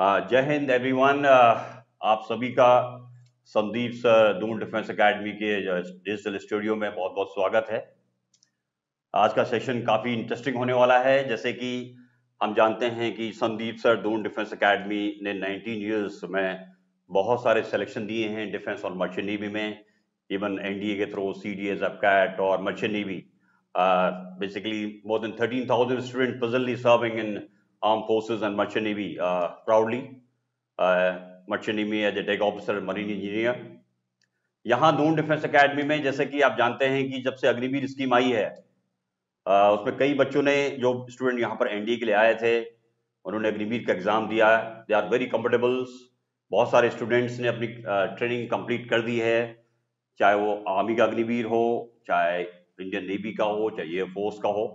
जय हिंद एवरीवन। आप सभी का Sandeep sir Doon defence academy के डिजिटल स्टूडियो में बहुत बहुत स्वागत है। आज का सेशन काफ़ी इंटरेस्टिंग होने वाला है। जैसे कि हम जानते हैं कि Sandeep sir Doon defence academy ने 19 ईयर्स में बहुत सारे सिलेक्शन दिए हैं डिफेंस और मर्चेंट नेवी में, इवन एनडीए के थ्रू सीडीएस, एफकैट और merchant navy. Basically more than 13,000 student presently serving in armed forces and merchant navy proudly. Merchant navy as a deck officer, marine engineer. यहाँ Doon defence academy में जैसे कि आप जानते हैं कि जब से अग्निवीर स्कीम आई है, उसमें कई बच्चों ने, जो स्टूडेंट यहाँ पर एनडीए के लिए आए थे, उन्होंने अग्निवीर का एग्जाम दिया। They are very comfortables. बहुत सारे स्टूडेंट्स ने अपनी ट्रेनिंग कंप्लीट कर दी है, चाहे वो आर्मी का अग्निवीर हो, चाहे इंडियन नेवी का हो, चाहे एयरफोर्स का हो।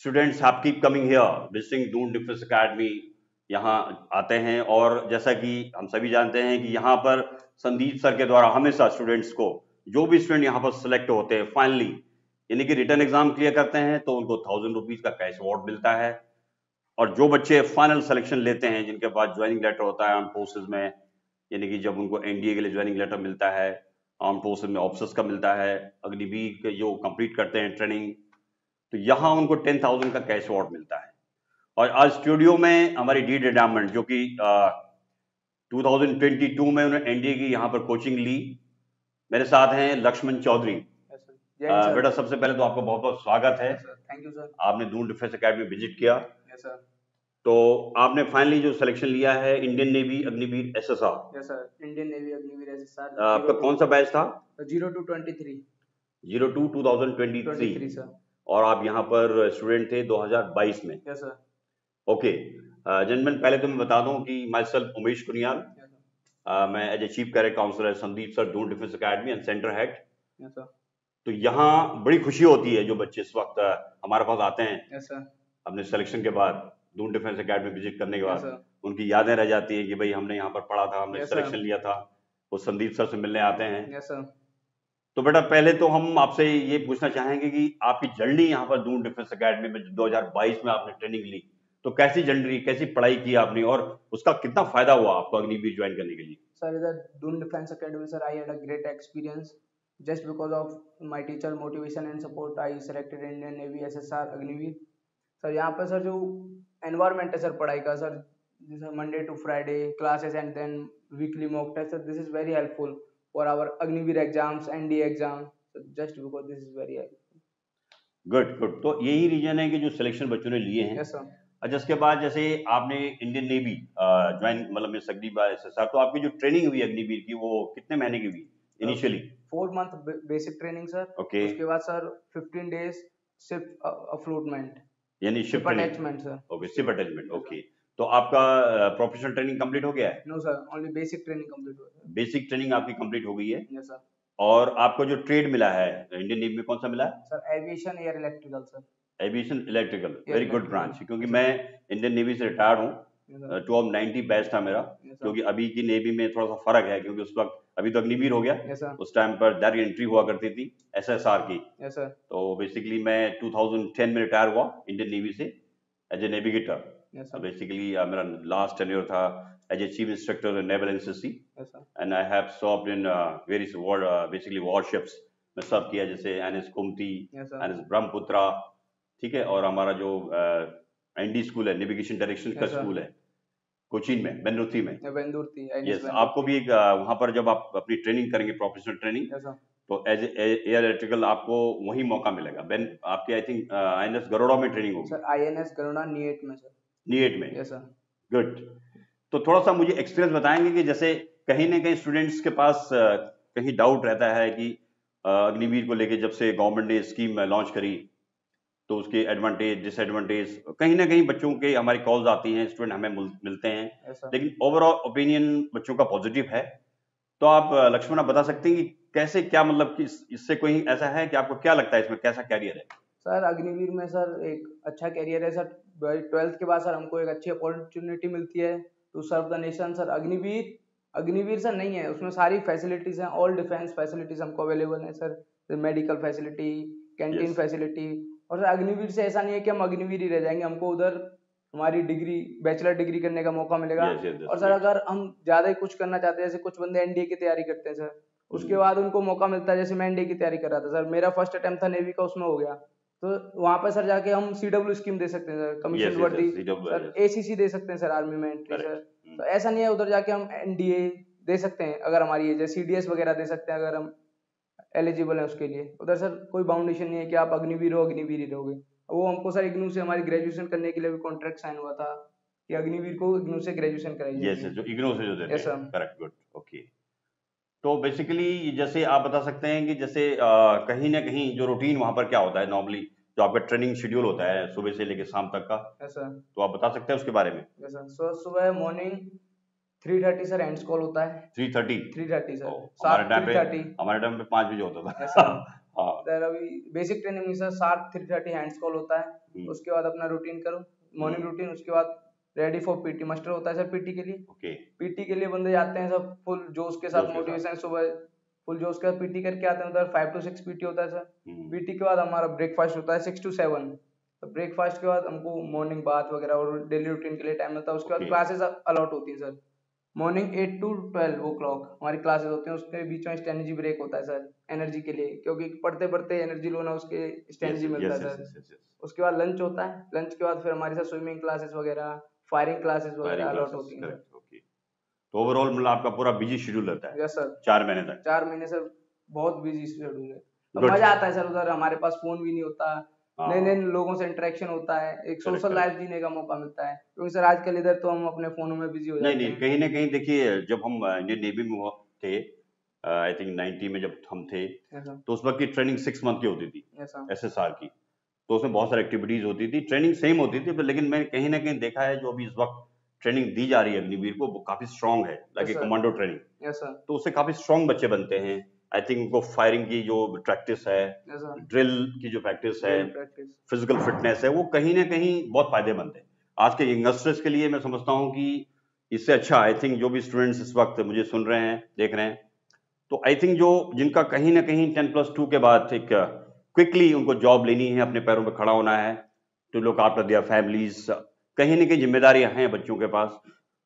Students have keep coming here, visiting Doon defence academy, यहाँ आते हैं। और जैसा कि हम सभी जानते हैं कि यहाँ पर संदीप सर के द्वारा हमेशा स्टूडेंट्स को, जो भी स्टूडेंट यहाँ पर सिलेक्ट होते हैं फाइनली, यानी कि रिटर्न एग्जाम क्लियर करते हैं, तो उनको 1000 रुपीज का कैश अवार्ड मिलता है। और जो बच्चे फाइनल सिलेक्शन लेते हैं, जिनके पास ज्वाइनिंग लेटर होता है आर्म फोर्सेज में, यानी कि जब उनको एनडीए के लिए ज्वाइनिंग लेटर मिलता है, आर्म फोर्सेज में ऑफिसर्स का मिलता है, अग्निवीर के जो कंप्लीट करते हैं ट्रेनिंग, तो यहाँ उनको 10,000 का कैश अवार्ड मिलता है। और आज स्टूडियो में हमारी डी डायमंड, जो कि 2022 में उन्होंने एनडीए की यहाँ पर कोचिंग ली, मेरे साथ हैं लक्ष्मण चौधरी। बेटा, सबसे पहले तो आपका बहुत बहुत स्वागत है। Thank you sir. आपने दून डिफेंस एकेडमी विजिट किया। Yes sir. तो आपने फाइनली जो सिलेक्शन लिया है Indian navy Agniveer SSR. Yes sir, Indian navy Agniveer SSR. आपका कौन सा बैच था? 0223। 02-2023 सर। और आप यहाँ पर स्टूडेंट थे 2022 में। Yes sir. ओके जेंटलमैन, पहले तो मैं बता दूं कि माई सेल्फ उमेश कुनियाल, मैं as a chief career counsellor Sandeep sir Doon defence academy and centre head. Yes sir. तो यहाँ बड़ी खुशी होती है जो बच्चे इस वक्त हमारे पास आते हैं। Yes sir. अपने सिलेक्शन के बाद, दून डिफेंस एकेडमी विजिट करने के यस बाद, सर। उनकी यादें रह जाती है कि भाई हमने यहाँ पर पढ़ा था, हमने Yes, सिलेक्शन sir. लिया था। वो संदीप सर से मिलने आते हैं। Yes sir. तो बेटा, पहले तो हम आपसे ये पूछना चाहेंगे कि आपकी जर्नी यहाँ पर दून डिफेंस एकेडमी में 2022 में आपने ट्रेनिंग ली, तो कैसी जर्नी, कैसी पढ़ाई की आपने और उसका कितना फायदा हुआ आपको अग्निवीर ज्वाइन करने के लिए? Sir, in the Doon Defense Academy, sir, I had a great experience. Just because of my teacher motivation and support, I selected Indian Navy SSR Agniveer. Sir यहाँ पर सर जो एनवायरमेंट है सर पढ़ाई का, sir जैसे Monday to Friday classes and then weekly mock test, sir this is very helpful for our Agniveer exams, NDA exam, just because this is very helpful. Good good. तो यही reason है कि जो selection बच्चों ने लिए हैं। Yes sir. अच्छा, इसके बाद जैसे आपने इंडियन नेवी ज्वाइन, मतलब मिस अग्निवीर एसएसआर, तो आपकी जो ट्रेनिंग हुई अग्निवीर की, वो कितने महीने की हुई initially? 4 month basic training sir. Okay. उसके बाद सर 15 डेज सिर्फ अफ्लोटमेंट, यानी ship attachment sir. Okay, ship attachment. Okay, तो आपका प्रोफेशनल ट्रेनिंग कंप्लीट हो गया है? No sir, only basic training complete हुआ है। बेसिक ट्रेनिंग आपकी कंप्लीट हो गई है। Yes sir. और आपको जो ट्रेड मिला है इंडियन नेवी में, कौन सा मिला है? Sir aviation air electrical sir. Aviation electrical, very good branch. क्योंकि Yes, मैं इंडियन नेवी से रिटायर्ड हूँ, Yes, sir. 2090 बैच था मेरा। Yes, sir. क्योंकि अभी की नेवी में थोड़ा सा फर्क है, क्योंकि उस वक्त, अभी तो अग्निवीर हो गया, Yes, sir. उस टाइम पर डायरेक्ट एंट्री हुआ करती थी एसएसआर की। Yes, sir. तो बेसिकली मैं 2010 में रिटायर हुआ इंडियन नेवी से as a navigator. Yes, sir. Basically मेरा लास्ट टेन्योर था as a chief instructor in naval NCC, Yes, sir. And I have served in various basically warships में serve किया, जैसे एनएस कुमती, Yes, sir. एनएस ब्रह्मपुत्रा, ठीक है। और हमारा जो एनडी स्कूल है, नेविगेशन डायरेक्शन का Yes, sir. स्कूल है कोचीन में, बेंदुरती में। बेंदूर थी। यस, आपको भी एक वहां पर जब आप अपनी ट्रेनिंग करेंगे, प्रोफेशनल ट्रेनिंग, Yes, sir. तो एज एयर इलेक्ट्रिकल आपको वही मौका मिलेगा। बेन आपके आई थिंक आईएनएस गरुड़ा में ट्रेनिंग होगी। सर आईएनएस गरुड़ा नीएट में सर। नीएट में? Yes sir. गुड। तो थोड़ा सा मुझे एक्सपीरियंस बताएंगे कि जैसे कहीं ना कहीं स्टूडेंट्स के पास कहीं डाउट रहता है कि अग्निवीर को लेके जब से गवर्नमेंट ने स्कीम लॉन्च करी, तो उसके एडवांटेज डिसएडवांटेज, कहीं ना कहीं बच्चों के हमारी कॉल्स आती हैं, स्टूडेंट हमें मिलते हैं। Yes, sir. लेकिन ओवरऑल ओपिनियन बच्चों का पॉजिटिव है। तो आप लक्ष्मण, आप बता सकते हैं कि कैसे, क्या मतलब कि इससे कोई ऐसा है कि आपको क्या लगता है इसमें कैसा कैरियर है? सर अग्निवीर में सर एक अच्छा कैरियर है सर। 12th के बाद सर हमको एक अच्छी अपॉर्चुनिटी मिलती है to serve the nation sir. Agniveer sir नहीं है, उसमें सारी फैसिलिटीज हैं, ऑल डिफेंस फैसिलिटीज हमको अवेलेबल है sir. Medical facility, canteen Yes. Facility. और सर अग्निवीर से ऐसा नहीं है कि हम अग्निवीर ही रह जाएंगे, हमको उधर हमारी डिग्री बैचलर डिग्री करने का मौका मिलेगा। Yes, yes, और that's सर great. अगर हम ज़्यादा ही कुछ करना चाहते हैं, जैसे कुछ बंदे एनडीए की तैयारी करते हैं सर, उसके बाद उनको मौका मिलता है, जैसे मैं एनडीए की तैयारी कर रहा था सर, मेरा फर्स्ट अटेम्प्ट था नेवी का, उसमें हो गया, तो वहाँ पर सर जाके हम सीडब्ल्यू स्कीम दे सकते हैं सर, Yes, कमीशन yes, वर्दी, yes, CW, sir yes, ACC दे सकते हैं सर, आर्मी में एंट्री सर। correct. तो ऐसा नहीं है उधर जाके हम एनडीए दे सकते हैं अगर हमारी एज है, सीडीएस वगैरह दे सकते हैं अगर हम एलिजिबल है उसके लिए। उधर सर कोई बाउंडेशन नहीं है कि आप अग्निवीर हो, अग्निवीर ही रहोगे। वो हमको सर इग्नू से हमारी ग्रेजुएशन करने के लिए भी कॉन्ट्रैक्ट साइन हुआ था कि अग्निवीर को इग्नू से ग्रेजुएशन कराई Yes, जाएगी। yes, जो इग्नू से जो देते यस हैं, सर। Correct, good, okay. तो बेसिकली जैसे आप बता सकते हैं कि जैसे कहीं ना कहीं जो रूटीन वहां पर क्या होता है नॉर्मली, जो आपका ट्रेनिंग शेड्यूल होता है सुबह से लेकर शाम तक का, यस सर। तो आप बता सकते हैं उसके बारे में। Yes sir. सो सुबह मॉर्निंग 3:30 सर एंड्स कॉल होता है। 3:30? 3:30 सर। हमारे टाइम पे 3:30। 5 बजे होता यस था। सर। हाँ। इधर अभी बेसिक ट्रेनिंग में सर 3:30 हैंड्स कॉल होता है। उसके बाद अपना रूटीन करो, मॉर्निंग रूटीन, उसके बाद रेडी फॉर पीटी, मस्टर होता है सर पीटी के लिए। ओके। पीटी के लिए बंदे जाते हैं सब फुल जोश के साथ, मोटिवेशन, सुबह फुल जोश के साथ पीटी करके आते हैं। उधर 5 to 6 पीटी होता है सर। पीटी के बाद हमारा ब्रेकफास्ट होता है 6 to 7। तो ब्रेकफास्ट के बाद हमको मॉर्निंग बाथ वगैरह और डेली रूटीन के लिए टाइम मिलता है। उसके बाद क्लासेस अलॉट होती है sir. Morning 8 to 12 o'clock हमारी क्लासेस होती हैं। उसके बीच में स्ट्रेटजी ब्रेक होता है सर, एनर्जी के लिए, क्योंकि पढ़ते पढ़ते एनर्जी लो ना, उसके स्ट्रेटजी मिलता है सर। उसके बाद लंच होता है। लंच के बाद फिर हमारे साथ स्विमिंग क्लासेस वगैरह, फायरिंग क्लासेस वगैरह अलॉट होती हैं सर। तो ओवरऑल मतलब आपका पूरा बिजी शेड्यूल रहता है। Yes sir. 4 महीने तक। 4 महीने सर बहुत बिजी शेड्यूल है। Good. मजा आता है सर, उधर हमारे पास फोन भी नहीं होता, नए नए लोगों से इंटरेक्शन होता है, एक सोशल लाइफ जीने का मौका मिलता है। क्योंकि सर आजकल इधर तो हम अपने फोनों में बिजी हो जाते हैं। नहीं, कहीं ना कहीं देखिए, जब हम इंडियन नेवी में थे, आई थिंक 90 में जब हम थे, तो उस वक्त की ट्रेनिंग 6 मंथ की होती थी, SSR की। तो उसमें बहुत सारी एक्टिविटीज होती थी, ट्रेनिंग सेम होती थी, लेकिन मैंने कहीं ना कहीं देखा है जो अभी इस वक्त ट्रेनिंग दी जा रही है अग्निवीर को, वो काफी स्ट्रांग है, लाइक कमांडो ट्रेनिंग। तो उससे काफी स्ट्रांग बच्चे बनते हैं। आई थिंक उनको फायरिंग की जो प्रैक्टिस है, ड्रिल की जो प्रैक्टिस है, फिजिकल फिटनेस है, वो कहीं ना कहीं बहुत फायदेमंद है आज के यंगस्टर्स के लिए। मैं समझता हूँ कि इससे अच्छा, आई थिंक जो भी स्टूडेंट्स इस वक्त मुझे सुन रहे हैं, देख रहे हैं, तो आई थिंक जो जिनका कहीं ना कहीं 10+2 के बाद एक क्विकली उनको जॉब लेनी है, अपने पैरों पे खड़ा होना है, to look after their families, कहीं ना कहीं जिम्मेदारियां हैं बच्चों के पास,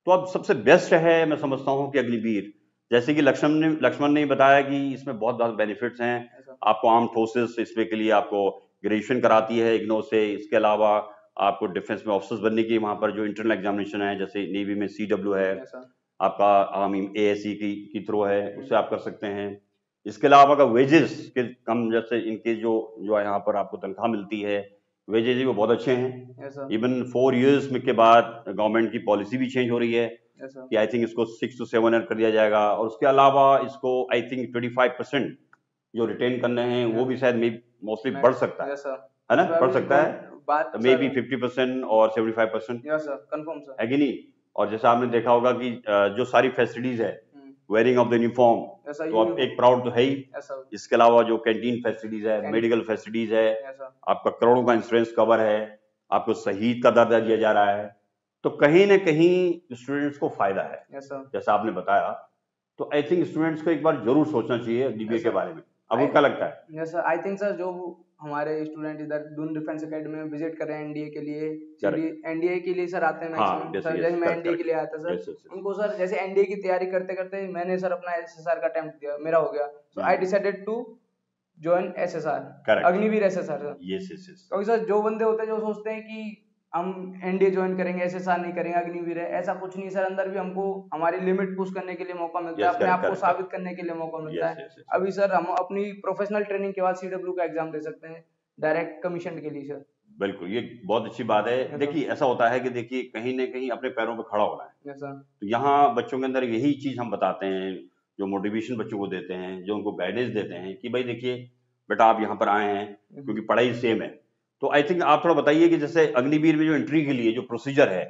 तो अब सबसे बेस्ट है मैं समझता हूँ कि अग्निवीर, जैसे कि लक्ष्मण ने बताया कि इसमें बहुत ज्यादा बेनिफिट्स हैं। आपको आर्म फोर्सेस इसमें के लिए आपको ग्रेजुएशन कराती है इग्नो से, इसके अलावा आपको डिफेंस में ऑफिसर्स बनने की वहां पर जो इंटरनल एग्जामिनेशन है, जैसे नेवी में CW है, आपका आर्मी ASE की थ्रू है, उससे आप कर सकते हैं। इसके अलावा अगर वेजेस के कम, जैसे इनके जो यहाँ पर आपको तनख्वाह मिलती है, वेजेस भी वो बहुत अच्छे हैं। इवन 4 इयर्स में के बाद गवर्नमेंट की पॉलिसी भी चेंज हो रही है कि आई थिंक इसको 6 to 7 ईयर कर दिया जाएगा, और उसके अलावा इसको आई थिंक 25% जो रिटेन करने हैं वो भी शायद मोस्टली बढ़ सकता है ना, बढ़ सकता है, मे बी 50% और 75%, है कि नहीं। और जैसा आपने देखा होगा कि जो सारी फैसिलिटीज है, वेयरिंग ऑफ द यूनिफॉर्म, तो आप एक प्राउड तो है ही, इसके अलावा जो कैंटीन फैसिलिटीज है, मेडिकल फैसिलिटीज है, आपका करोड़ों का इंश्योरेंस कवर है, आपको शहीद का दर्जा दिया जा रहा है, तो कहीं ना कहीं स्टूडेंट्स को फायदा है, जैसा आपने बताया। तो आई थिंक स्टूडेंट्स को एक बार जरूर सोचना चाहिए DBA के बारे में। आपको क्या लगता है? Yes sir, I think sir जो हमारे स्टूडेंट इधर दून डिफेंस एकेडमी में विजिट कर रहे हैं एनडीए के लिए, एनडीए के लिए सर आते हैं मैक्सिमम। सर जैसे मैं एनडीए के लिए आया था सर, उनको सर जैसे एनडीए की तैयारी करते करते मैंने सर अपना SSR का अटेम्प्ट दिया, मेरा हो गया, so I decided to join SSR, Agniveer SSR सर। क्योंकि सर जो बंदे होते हैं जो सोचते हैं कि हम एनडीए ज्वाइन करेंगे, SSR नहीं करेंगे, अग्निवीर है, ऐसा कुछ नहीं सर। अंदर भी हमको हमारी लिमिट पुश करने के लिए मौका मिलता है, अपने आप को साबित करने के लिए मौका मिलता है। अभी सर हम अपनी प्रोफेशनल ट्रेनिंग के बाद CW का एग्जाम दे सकते हैं डायरेक्ट कमीशन के लिए सर। बिल्कुल, ये बहुत अच्छी बात है। देखिए ऐसा होता है कि देखिए कहीं ना कहीं अपने पैरों पे खड़ा होना है, तो यहाँ बच्चों के अंदर यही चीज हम बताते हैं, जो मोटिवेशन बच्चों को देते हैं, जो उनको गाइडेंस देते हैं कि भाई देखिए बेटा आप यहाँ पर आए हैं क्योंकि पढ़ाई सेम है। तो आई थिंक आप थोड़ा बताइए कि जैसे अग्निवीर में जो एंट्री के लिए जो प्रोसीजर है,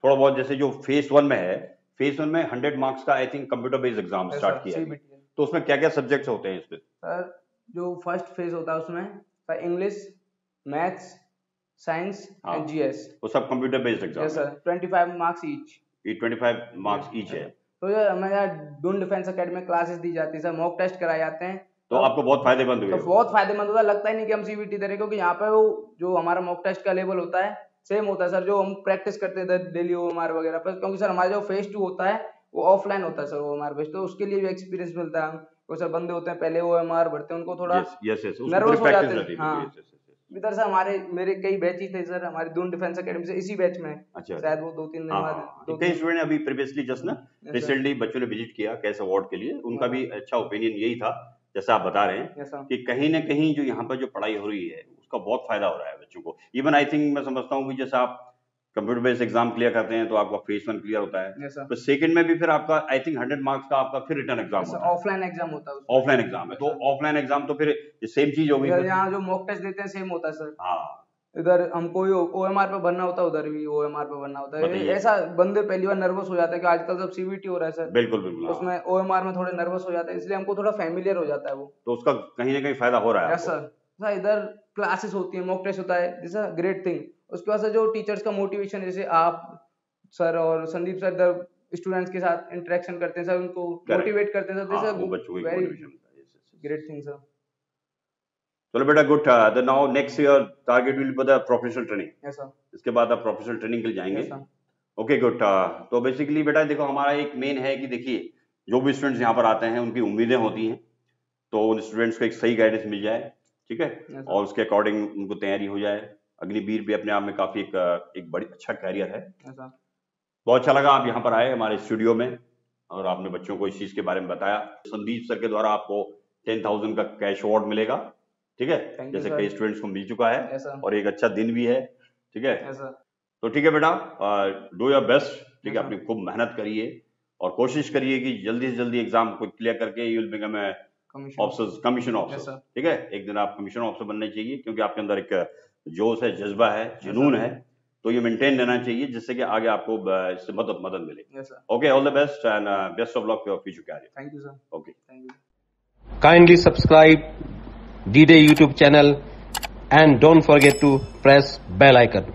थोड़ा बहुत, जैसे जो फेज 1 में है, फेज 1 में 100 मार्क्स का I think computer based exam start किया है, तो उसमें क्या क्या सब्जेक्ट्स होते हैं इसमें? सर जो फर्स्ट फेज होता है उसमें sir English, maths, science and GS, वो सब कंप्यूटर बेस्ड एग्जाम है सर। 25 मार्क्स ईच, ये 25 मार्क्स ईच है। तो ये हमारे यहाँ दून डिफेंस एकेडमी में क्लासेस दी जाती है सर, मॉक टेस्ट कराए जाते हैं, तो आपको बहुत फायदेमंद हुए? तो बहुत फायदेमंद होता है, लगता ही नहीं कि हम CBT दे रहे, क्योंकि यहाँ पे वो जो हमारा मॉक टेस्ट का लेवल होता है सेम होता है सर, जो हम प्रैक्टिस करते थे डेली OMR वगैरह पर, क्योंकि सर हमारा जो फेज 2 होता है वो ऑफलाइन होता है सर OMR बेस्ड, तो उसके लिए भी एक्सपीरियंस मिलता है। वो सर बंदे होते हैं पहले OMR भरते हैं, उनको थोड़ा नर्वस हो जाते हैं। हाँ, इधर से मेरे कई बैच ही थे सर, हमारे दून डिफेंस एकेडमी से इसी बैच में। अच्छा, शायद वो 2-3 दिन बाद कई स्टूडेंट अभी प्रीवियसली जस्ट ना रिसेंटली बच्चों ने विजिट किया कैस अवार्ड के लिए, उनका भी अच्छा ओपिनियन यही था जैसा आप बता रहे हैं कि कहीं ना कहीं जो यहाँ पर जो पढ़ाई हो रही है उसका बहुत फायदा हो रहा है बच्चों को। इवन आई थिंक मैं समझता हूँ कि जैसे आप कंप्यूटर बेस्ड एग्जाम क्लियर करते हैं तो आपका फेज 1 क्लियर होता है, तो सेकंड में भी फिर आपका आई थिंक 100 मार्क्स का आपका फिर रिटर्न एग्जाम होता है, ऑफलाइन एग्जाम होता है, ऑफलाइन एग्जाम है। तो ऑफलाइन एग्जाम तो फिर सेम चीज होगी, यहाँ जो मॉक टेस्ट देते हैं सेम होता है सर। हाँ, इधर हमको OMR पे बनना होता है, उधर भी OMR पे बनना होता है। ऐसा बंदे पहली बार नर्वस हो जाते हैं कि आजकल सब CBT हो रहा है सर। बिल्कुल बिल्कुल, उसमें OMR में थोड़े नर्वस हो जाते हैं, इसलिए हमको थोड़ा फैमिलियर हो जाता है वो, तो उसका कहीं ना कहीं फायदा हो रहा है सर। इधर क्लासेस होती है, मॉक टेस्ट होता है, दिस इज ग्रेट थिंग। उसके बाद से जो टीचर्स का मोटिवेशन, जैसे आप सर और संदीप सर इधर स्टूडेंट्स के साथ इंटरेक्शन करते हैं सर, उनको मोटिवेट करते हैं sir, this is very great thing sir. चलो बेटा, good. The now next year target will be the professional training. Yes sir. इसके बाद आप प्रोफेशनल ट्रेनिंग के लिए जाएंगे। Yes sir. Okay, good. तो बेसिकली बेटा देखो, हमारा एक मेन है कि देखिए जो भी स्टूडेंट्स यहाँ पर आते हैं उनकी उम्मीदें होती हैं, तो उन स्टूडेंट्स को एक सही गाइडेंस मिल जाए, ठीक है, और उसके अकॉर्डिंग उनको तैयारी हो जाए। अग्निवीर भी अपने आप में काफी एक बड़ी अच्छा कैरियर है। बहुत अच्छा लगा आप यहाँ पर आए हमारे स्टूडियो में और आपने बच्चों को इस चीज के बारे में बताया। संदीप सर के द्वारा आपको 10,000 का कैश अवार्ड मिलेगा, ठीक है, जैसे कई स्टूडेंट्स को मिल चुका है, और एक अच्छा दिन भी है, ठीक है। तो ठीक है बेटा, डू योर बेस्ट, ठीक है, अपनी खूब मेहनत करिए और कोशिश करिए कि जल्दी से जल्दी एग्जाम को क्लियर करके you will become a commission officer, ठीक है। एक दिन आप कमीशन ऑफिसर बनने चाहिए, क्योंकि आपके अंदर एक जोश है, जज्बा है, जुनून है, तो ये मेंटेन रहना चाहिए, जिससे कि आगे आपको इससे मदद मिले। Okay, all the best and best of luck for future career. Thank you sir. Okay, thank you. Kindly subscribe D-Day YouTube channel and don't forget to press bell icon.